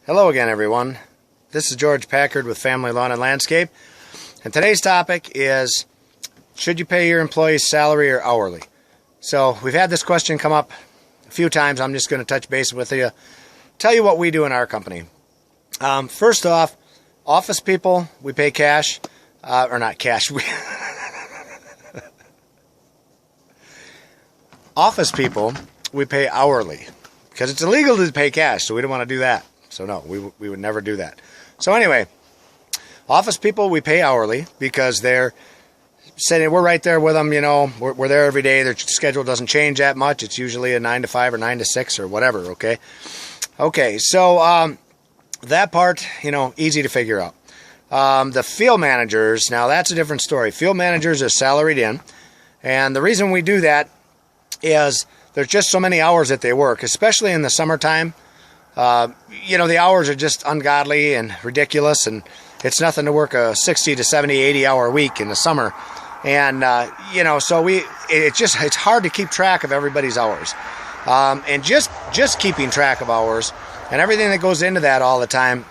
Hello again, everyone. This is George Packard with Family Lawn and Landscape, and today's topic is, should you pay your employees salary or hourly? So we've had this question come up a few times. I'm just going to touch base with you, tell you what we do in our company. First off, office people, we pay cash, or not cash. Office people, we pay hourly because it's illegal to pay cash, so we don't want to do that. So no, we would never do that. So anyway, office people, we pay hourly because they're sitting, we're right there with them, you know, we're there every day. Their schedule doesn't change that much. It's usually a 9 to 5 or 9 to 6 or whatever, okay? Okay, so that part, you know, easy to figure out. The field managers, now that's a different story. Field managers are salaried in, and the reason we do that is there's just so many hours that they work, especially in the summertime. You know, the hours are just ungodly and ridiculous, and it's nothing to work a 60 to 70, 80 hour week in the summer. And, you know, so it's hard to keep track of everybody's hours. And just keeping track of hours and everything that goes into that all the time.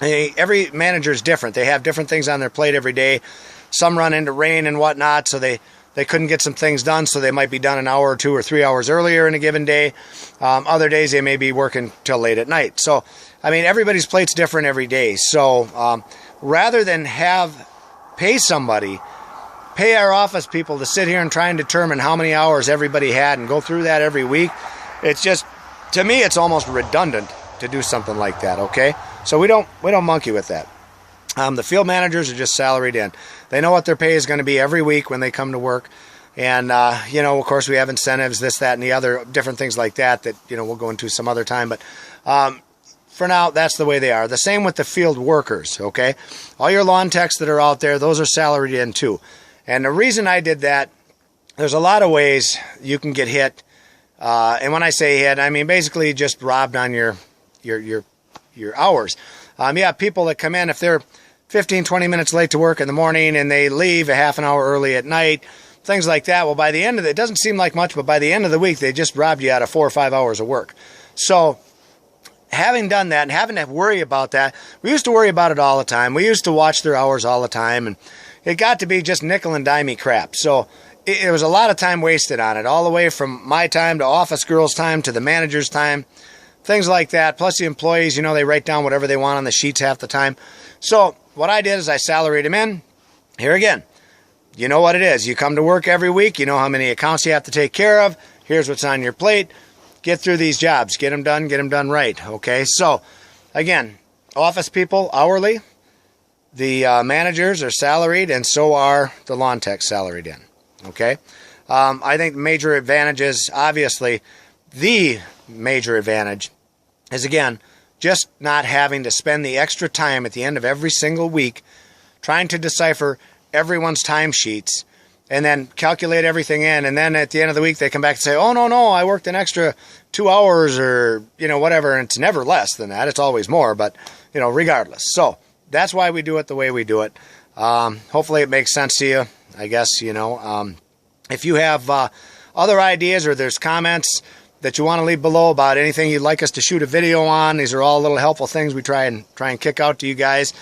Every manager is different. They have different things on their plate every day. Some run into rain and whatnot, so they couldn't get some things done, so they might be done an hour or 2 or 3 hours earlier in a given day. Other days they may be working till late at night. So, I mean, everybody's plate's different every day. So, rather than pay somebody, pay our office people to sit here and try and determine how many hours everybody had and go through that every week, it's just, to me, it's almost redundant to do something like that, okay? So we don't monkey with that. The field managers are just salaried in. They know what their pay is going to be every week when they come to work. And, you know, of course, we have incentives, this, that, and the other, different things like that, you know, we'll go into some other time. But for now, that's the way they are. The same with the field workers, okay? All your lawn techs that are out there, those are salaried in too. And the reason I did that, there's a lot of ways you can get hit. And when I say hit, I mean basically just robbed on your hours. Yeah, people that come in, if they're 15, 20 minutes late to work in the morning and they leave a half an hour early at night, things like that. Well, by the end of it doesn't seem like much, but by the end of the week, they just robbed you out of 4 or 5 hours of work. So having done that and having to worry about that, we used to worry about it all the time. We used to watch their hours all the time, and it got to be just nickel and dimey crap. So it was a lot of time wasted on it, all the way from my time to office girls' time to the manager's time, things like that. Plus the employees, you know, they write down whatever they want on the sheets half the time. So what I did is I salaried them in. Here again, you know what it is. You come to work every week. You know how many accounts you have to take care of. Here's what's on your plate. Get through these jobs. Get them done right. Okay, so again, office people hourly. The managers are salaried, and so are the lawn techs salaried in. Okay, I think major advantages, obviously, the major advantage is, again, just not having to spend the extra time at the end of every single week trying to decipher everyone's timesheets and then calculate everything in, and then at the end of the week they come back and say, oh, no, I worked an extra 2 hours or, you know, whatever, and it's never less than that. It's always more, but, you know, regardless. So that's why we do it the way we do it. Hopefully it makes sense to you, I guess, you know. If you have other ideas or there's comments that you want to leave below about anything you'd like us to shoot a video on, these are all little helpful things we try and kick out to you guys,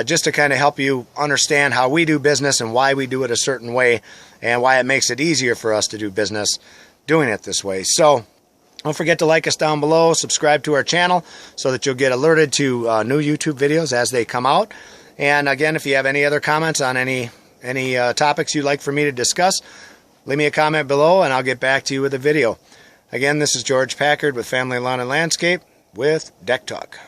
just to kind of help you understand how we do business and why we do it a certain way and why it makes it easier for us to do business doing it this way. So don't forget to like us down below, subscribe to our channel so that you'll get alerted to new YouTube videos as they come out. And again, if you have any other comments on any topics you'd like for me to discuss, leave me a comment below and I'll get back to you with a video. Again, this is George Packard with Family Lawn and Landscape with Deck Talk.